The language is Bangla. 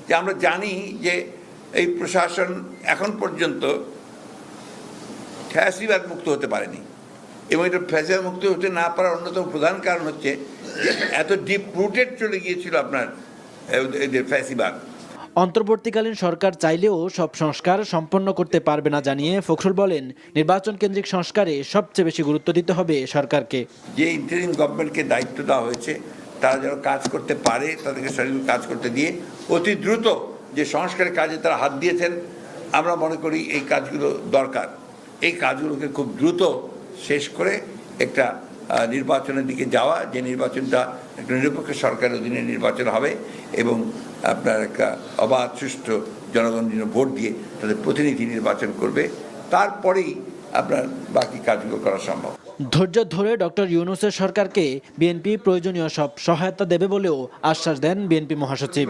যে আমরা জানি যে এই প্রশাসন এখন পর্যন্ত ফ্যাসিবাদ মুক্ত হতে পারেনি, এবং এটা ফ্যাসিবাদ মুক্ত হতে না পারার অন্যতম প্রধান কারণ হচ্ছে এত ডিপ রুটেড চলে গিয়েছিল আপনার এদের ফ্যাসিবাদ। অন্তর্বর্তীকালীন সরকার চাইলেও সব সংস্কার সম্পন্ন করতে পারবে না জানিয়ে ফখরুল বলেন, নির্বাচন কেন্দ্রিক সংস্কারে সবচেয়ে বেশি গুরুত্ব দিতে হবে সরকারকে। যে ইন্টারিম গভর্নমেন্টকে দায়িত্ব দেওয়া হয়েছে তারা যেন কাজ করতে পারে, তাদেরকে সঠিক কাজ করতে দিয়ে অতি দ্রুত যে সংস্কারের কাজে তারা হাত দিয়েছেন, আমরা মনে করি এই কাজগুলো দরকার। এই কাজগুলোকে খুব দ্রুত শেষ করে একটা নির্বাচনের দিকে যাওয়া, যে নির্বাচনটা একটা নিরপেক্ষ সরকারের অধীনে নির্বাচন হবে এবং আপনার একটা অবাধ সুষ্ঠু জনগণ ভোট দিয়ে তাদের প্রতিনিধি নির্বাচন করবে, তারপরেই আপনার বাকি কাজগুলো করা সম্ভব। ধৈর্য ধরে ডক্টর ইউনূসের সরকারকে বিএনপি প্রয়োজনীয় সব সহায়তা দেবে বলেও আশ্বাস দেন বিএনপি মহাসচিব।